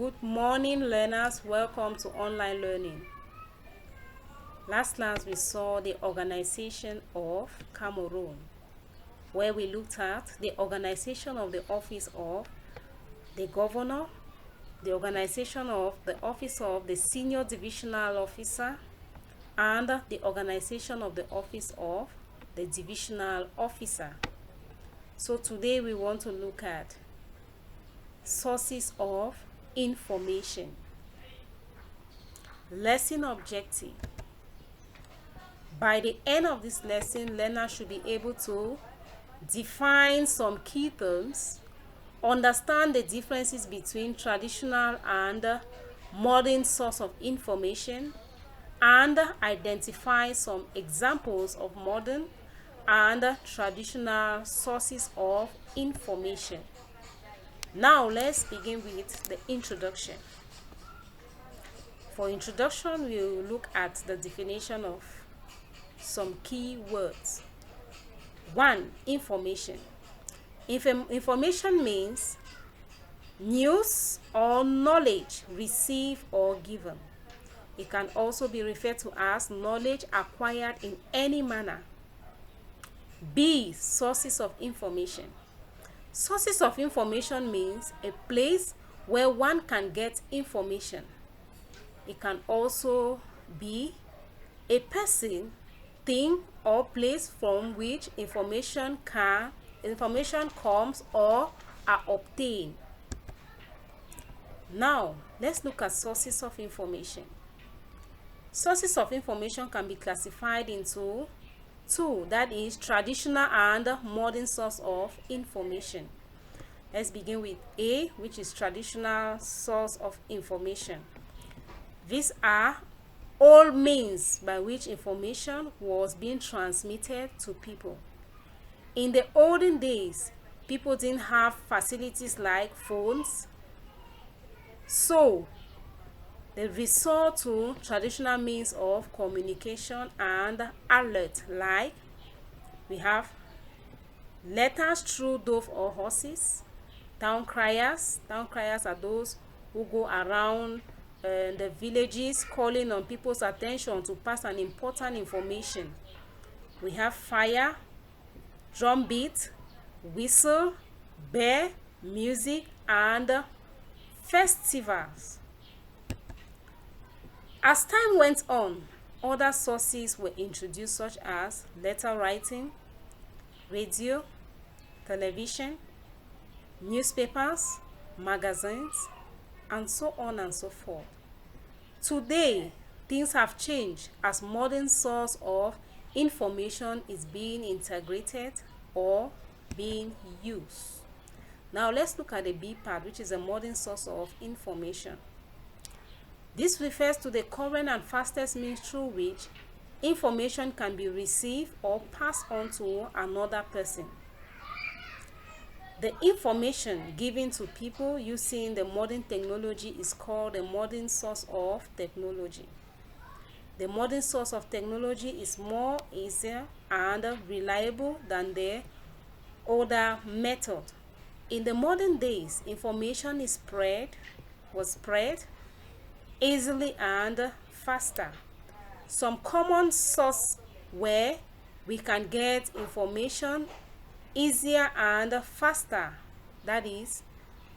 Good morning, learners. Welcome to online learning. Last class we saw the organization of Cameroon, where we looked at the organization of the office of the governor, the organization of the office of the senior divisional officer, and the organization of the office of the divisional officer. So today we want to look at sources of information. Lesson objective. By the end of this lesson, learners should be able to define some key terms, understand the differences between traditional and modern source of information, and identify some examples of modern and traditional sources of information. Now let's begin with the introduction. For introduction, we will look at the definition of some key words. 1. Information. Information means news or knowledge received or given. It can also be referred to as knowledge acquired in any manner. B. Sources of information. Sources of information means a place where one can get information. It can also be a person, thing, or place from which information comes or are obtained. Now, let's look at sources of information. Sources of information can be classified into two, that is traditional and modern source of information. Let's begin with A, which is traditional source of information. These are all means by which information was being transmitted to people. In the olden days, people didn't have facilities like phones, so they resort to traditional means of communication and alert, like we have letters through dove or horses, town criers. Town criers are those who go around the villages calling on people's attention to pass an important information. We have fire, drum beat, whistle, bear, music, and festivals. As time went on, other sources were introduced, such as letter writing, radio, television, newspapers, magazines, and so on and so forth. Today, things have changed as modern source of information is being integrated or being used. Now let's look at the B part, which is a modern source of information. This refers to the current and fastest means through which information can be received or passed on to another person. The information given to people using the modern technology is called the modern source of technology. The modern source of technology is more easier and reliable than the older method. In the modern days, information was spread easily and faster. Some common sources where we can get information easier and faster, that is,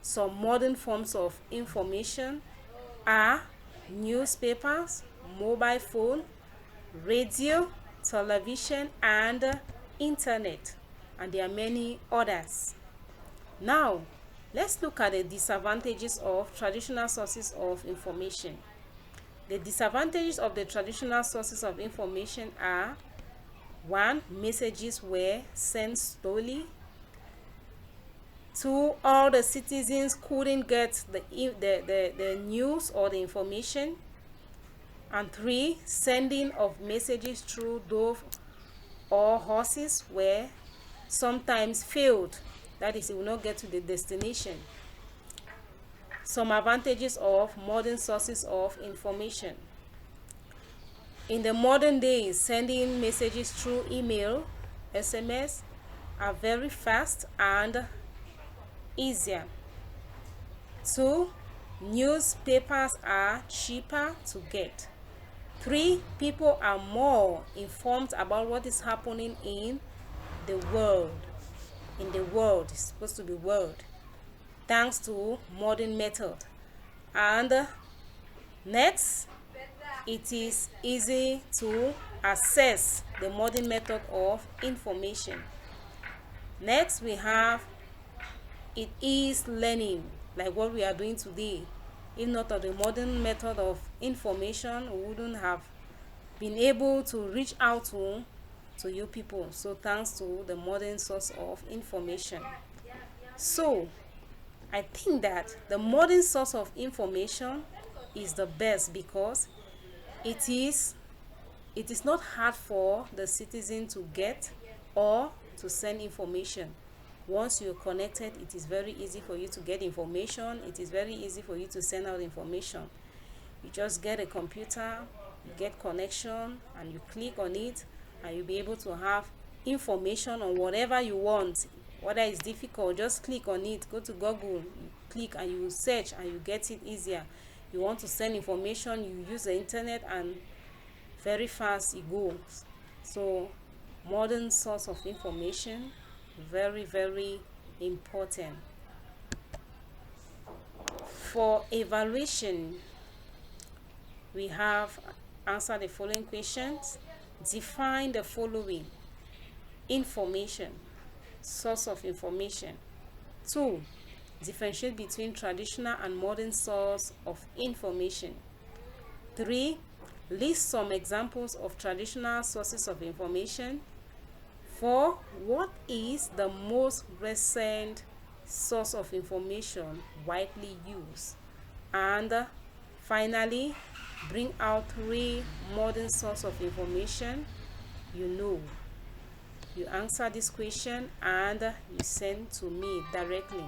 some modern forms of information, are newspapers, mobile phone, radio, television, and internet, and there are many others. Now let's look at the disadvantages of traditional sources of information. The disadvantages of the traditional sources of information are: 1. Messages were sent slowly. 2. All the citizens couldn't get the news or the information. And 3. Sending of messages through dove or horses were sometimes failed. That is, it will not get to the destination. Some advantages of modern sources of information. In the modern days, sending messages through email, SMS, are very fast and easier. 2. Newspapers are cheaper to get. 3. People are more informed about what is happening in the world. In the world, it's supposed to be world, thanks to modern method. And next, it is easy to access the modern method of information. Next, we have it is learning, like what we are doing today. If not of the modern method of information, we wouldn't have been able to reach out to you people. So thanks to the modern source of information. So I think that the modern source of information is the best because it is not hard for the citizen to get or to send information. Once you're connected, it is very easy for you to get information. It is very easy for you to send out information. You just get a computer, you get connection, and you click on it, and you'll be able to have information on whatever you want. Whether it's difficult, just click on it. Go to Google, you click and you search and you get it easier. You want to send information, you use the internet, and very fast it goes. So modern source of information, very, very important. For evaluation, we have answered the following questions. Define the following: information, source of information. 2. Differentiate between traditional and modern source of information. 3. List some examples of traditional sources of information. 4. What is the most recent source of information widely used? And finally, bring out 3 modern sources of information you know. You answer this question and you send to me directly.